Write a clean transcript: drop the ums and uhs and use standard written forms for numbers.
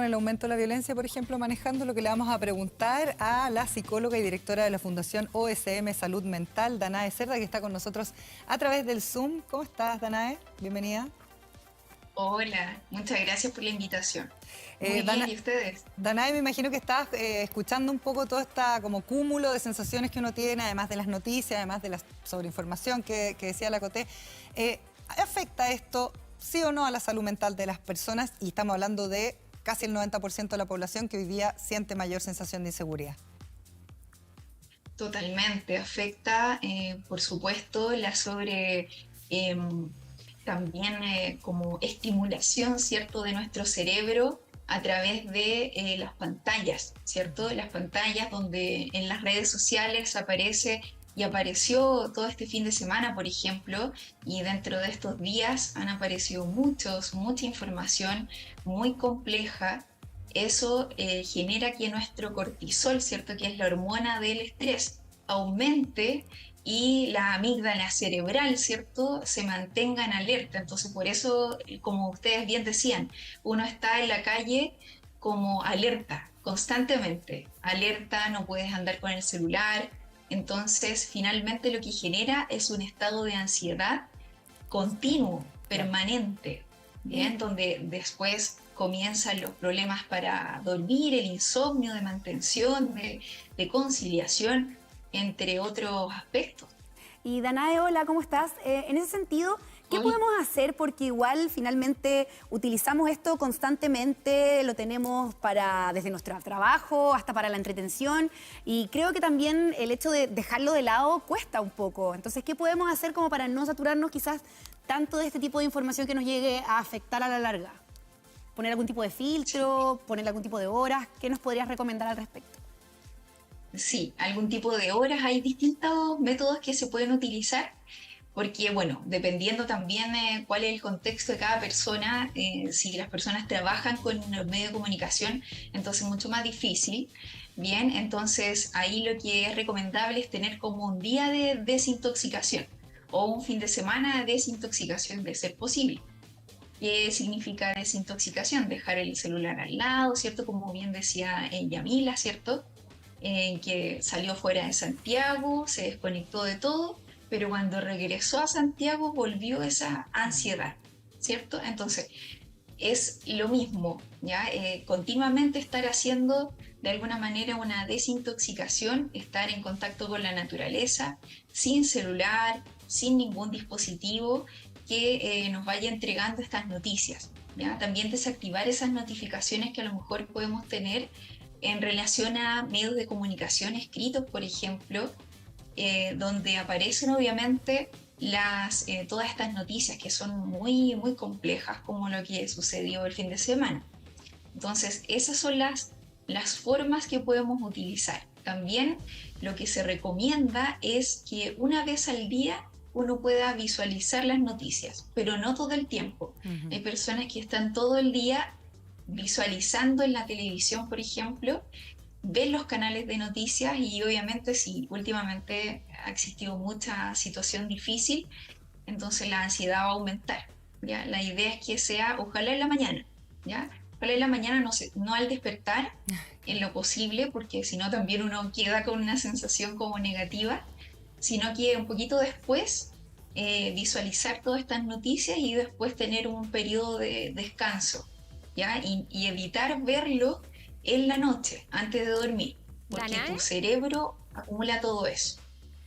el aumento de la violencia, por ejemplo, manejando, lo que le vamos a preguntar a la psicóloga y directora de la Fundación OSM Salud Mental, Danae Cerda, que está con nosotros a través del Zoom. ¿Cómo estás, Danae? Bienvenida. Hola, muchas gracias por la invitación. Muy bien, ¿y ustedes? Danae, me imagino que estás escuchando un poco todo este como cúmulo de sensaciones que uno tiene, además de las noticias, además de la sobreinformación que decía la Coté. ¿Afecta esto, sí o no, a la salud mental de las personas? Y estamos hablando de casi el 90% de la población que hoy día siente mayor sensación de inseguridad. Totalmente, afecta, por supuesto, también como estimulación, ¿cierto?, de nuestro cerebro a través de las pantallas, ¿cierto? Las pantallas donde en las redes sociales aparece y apareció todo este fin de semana, por ejemplo, y dentro de estos días han aparecido mucha información muy compleja. Eso genera que nuestro cortisol, ¿cierto?, que es la hormona del estrés, aumente y la amígdala cerebral, ¿cierto?, se mantenga en alerta. Entonces, por eso, como ustedes bien decían, uno está en la calle como alerta, constantemente. Alerta, no puedes andar con el celular. Entonces, finalmente lo que genera es un estado de ansiedad continuo, permanente, ¿bien? Donde después comienzan los problemas para dormir, el insomnio, de mantención, de conciliación, entre otros aspectos. Y Danae, hola, ¿cómo estás? En ese sentido, ¿qué podemos hacer? Porque igual finalmente utilizamos esto constantemente, lo tenemos desde nuestro trabajo hasta para la entretención, y creo que también el hecho de dejarlo de lado cuesta un poco. Entonces, ¿qué podemos hacer como para no saturarnos quizás tanto de este tipo de información que nos llegue a afectar a la larga? ¿Poner algún tipo de filtro? ¿Poner algún tipo de horas? ¿Qué nos podrías recomendar al respecto? Sí, algún tipo de horas. Hay distintos métodos que se pueden utilizar porque, bueno, dependiendo también cuál es el contexto de cada persona, si las personas trabajan con los medios de comunicación, entonces es mucho más difícil. Bien, entonces ahí lo que es recomendable es tener como un día de desintoxicación o un fin de semana de desintoxicación, de ser posible. ¿Qué significa desintoxicación? Dejar el celular al lado, ¿cierto? Como bien decía Yamila, ¿cierto? Que salió fuera de Santiago, se desconectó de todo, pero cuando regresó a Santiago volvió esa ansiedad, ¿cierto? Entonces, es lo mismo, ¿ya? Continuamente estar haciendo de alguna manera una desintoxicación, estar en contacto con la naturaleza, sin celular, sin ningún dispositivo que nos vaya entregando estas noticias, ¿ya? También desactivar esas notificaciones que a lo mejor podemos tener en relación a medios de comunicación escritos, por ejemplo, donde aparecen obviamente todas estas noticias que son muy complejas, como lo que sucedió el fin de semana. Entonces, esas son las formas que podemos utilizar. También lo que se recomienda es que una vez al día uno pueda visualizar las noticias, pero no todo el tiempo. Hay personas que están todo el día visualizando en la televisión, por ejemplo, ven los canales de noticias y obviamente si últimamente ha existido mucha situación difícil, entonces la ansiedad va a aumentar, ¿ya? La idea es que sea, ojalá en la mañana, ¿ya? Ojalá en la mañana, no al despertar, en lo posible, porque si no también uno queda con una sensación como negativa, sino que un poquito después visualizar todas estas noticias y después tener un periodo de descanso, ¿ya? Y evitar verlo en la noche, antes de dormir, porque Danae, tu cerebro acumula todo eso.